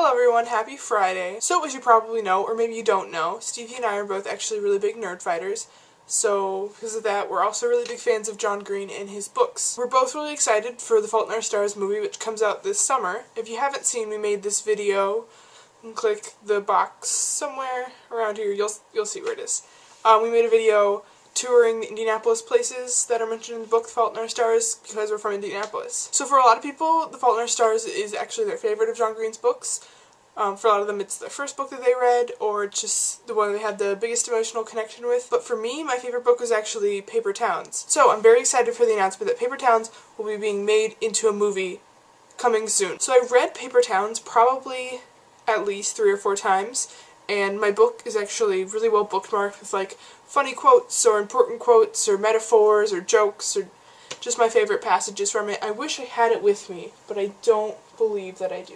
Hello everyone, happy Friday. So as you probably know, or maybe you don't know, Stevie and I are both actually really big nerd fighters. So because of that, we're also really big fans of John Green and his books. We're both really excited for The Fault in Our Stars movie, which comes out this summer. If you haven't seen, we made this video, and click the box somewhere around here, you'll see where it is. We made a video touring the Indianapolis places that are mentioned in the book The Fault in Our Stars because we're from Indianapolis. So for a lot of people, The Fault in Our Stars is actually their favorite of John Green's books. For a lot of them it's the first book that they read, or just the one they had the biggest emotional connection with. But for me, my favorite book was actually Paper Towns. So I'm very excited for the announcement that Paper Towns will be being made into a movie coming soon. So I read Paper Towns probably at least 3 or 4 times, and my book is actually really well bookmarked with like funny quotes or important quotes or metaphors or jokes or just my favorite passages from it. I wish I had it with me, but I don't believe that I do.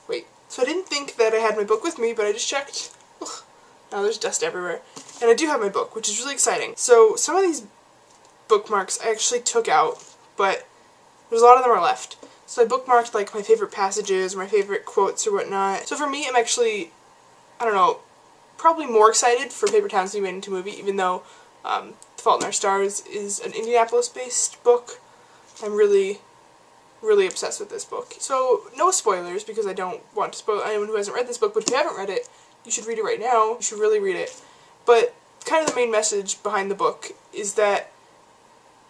Wait. So I didn't think that I had my book with me, but I just checked. Ugh. Now there's dust everywhere. And I do have my book, which is really exciting. So some of these bookmarks I actually took out, but there's a lot of them are left. So I bookmarked like my favorite passages or my favorite quotes or whatnot. So for me, I'm actually, I don't know, probably more excited for Paper Towns to be made into a movie, even though The Fault in Our Stars is an Indianapolis-based book. I'm really obsessed with this book. So, no spoilers, because I don't want to spoil anyone who hasn't read this book, but if you haven't read it, you should read it right now. You should really read it. But kind of the main message behind the book is that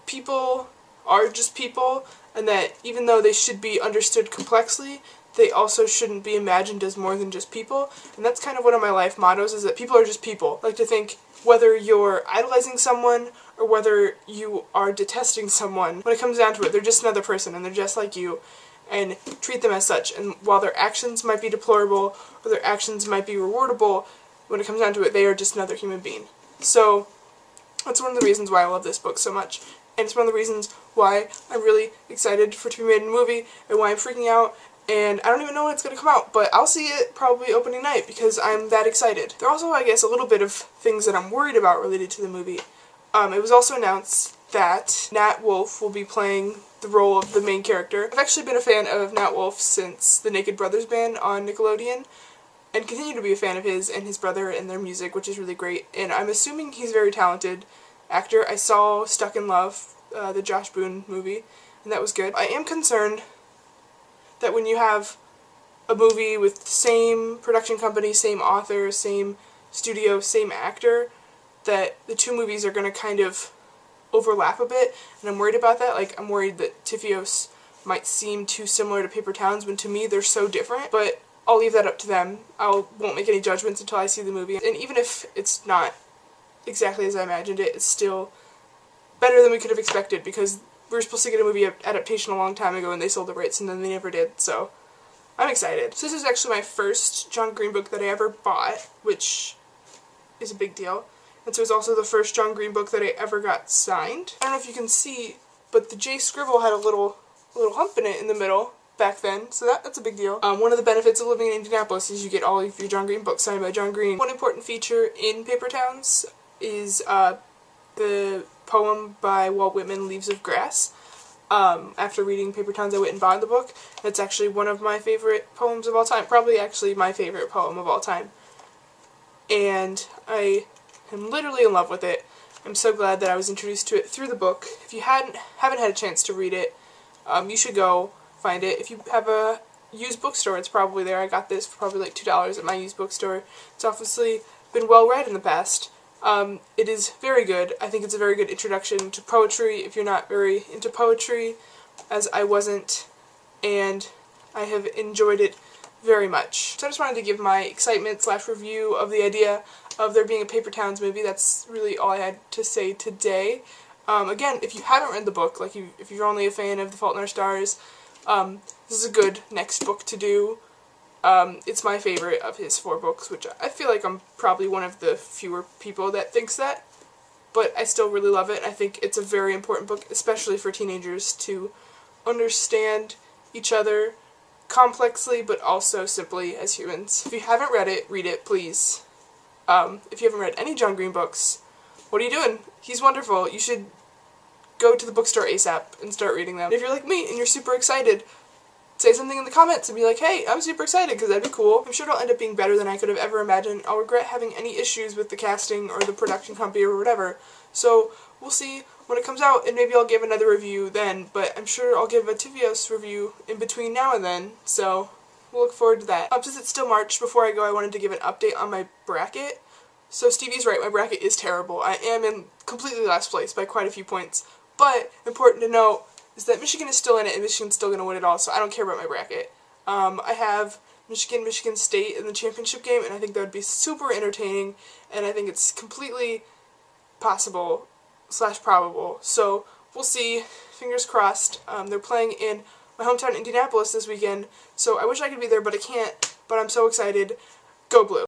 people are just people, and that even though they should be understood complexly, they also shouldn't be imagined as more than just people. And that's kind of one of my life mottos, is that people are just people. I like to think whether you're idolizing someone or whether you are detesting someone, when it comes down to it, they're just another person and they're just like you, and treat them as such. And while their actions might be deplorable or their actions might be rewardable, when it comes down to it, they are just another human being. So that's one of the reasons why I love this book so much. And it's one of the reasons why I'm really excited for it to be made in a movie, and why I'm freaking out. And I don't even know when it's going to come out, but I'll see it probably opening night because I'm that excited. There are also, I guess, a little bit of things that I'm worried about related to the movie. It was also announced that Nat Wolff will be playing the role of the main character. I've actually been a fan of Nat Wolff since the Naked Brothers Band on Nickelodeon, and continue to be a fan of his and his brother and their music, which is really great. And I'm assuming he's a very talented actor. I saw Stuck in Love, the Josh Boone movie, and that was good. I am concerned that when you have a movie with the same production company, same author, same studio, same actor, that the two movies are going to kind of overlap a bit, and I'm worried about that. Like, I'm worried that Tifios might seem too similar to Paper Towns when to me they're so different, but I'll leave that up to them. I won't make any judgments until I see the movie, and even if it's not exactly as I imagined it, it's still better than we could have expected, because we were supposed to get a movie adaptation a long time ago and they sold the rights and then they never did, so I'm excited. So this is actually my first John Green book that I ever bought, which is a big deal. And so it's also the first John Green book that I ever got signed. I don't know if you can see, but the J scribble had a little hump in it in the middle back then, so that's a big deal. One of the benefits of living in Indianapolis is you get all of your John Green books signed by John Green. One important feature in Paper Towns is the poem by Walt Whitman, Leaves of Grass. After reading Paper Towns, I went and bought the book. It's actually one of my favorite poems of all time. Probably actually my favorite poem of all time. And I am literally in love with it. I'm so glad that I was introduced to it through the book. If you haven't had a chance to read it, you should go find it. If you have a used bookstore, it's probably there. I got this for probably like $2 at my used bookstore. It's obviously been well read in the past. It is very good. I think it's a very good introduction to poetry if you're not very into poetry, as I wasn't, and I have enjoyed it very much. So I just wanted to give my excitement / review of the idea of there being a Paper Towns movie. That's really all I had to say today. Again, if you haven't read the book, like if you're only a fan of The Fault in Our Stars, this is a good next book to do. It's my favorite of his 4 books, which I feel like I'm probably one of the fewer people that thinks that, but I still really love it. I think it's a very important book, especially for teenagers, to understand each other complexly, but also simply as humans. If you haven't read it, read it, please. If you haven't read any John Green books, what are you doing? He's wonderful. You should go to the bookstore ASAP and start reading them. If you're like me and you're super excited, say something in the comments and be like, hey, I'm super excited, because that'd be cool. I'm sure it'll end up being better than I could have ever imagined. I'll regret having any issues with the casting or the production company or whatever. So we'll see when it comes out, and maybe I'll give another review then, but I'm sure I'll give a Tivios review in between now and then, so we'll look forward to that. Since it's still March, before I go, I wanted to give an update on my bracket. So Stevie's right, my bracket is terrible. I am in completely last place by quite a few points. But, important to note, is that Michigan is still in it, and Michigan's still going to win it all, so I don't care about my bracket. I have Michigan State in the championship game, and I think that would be super entertaining, and I think it's completely possible / probable. So, we'll see. Fingers crossed. They're playing in my hometown, Indianapolis, this weekend, so I wish I could be there, but I can't. But I'm so excited. Go Blue!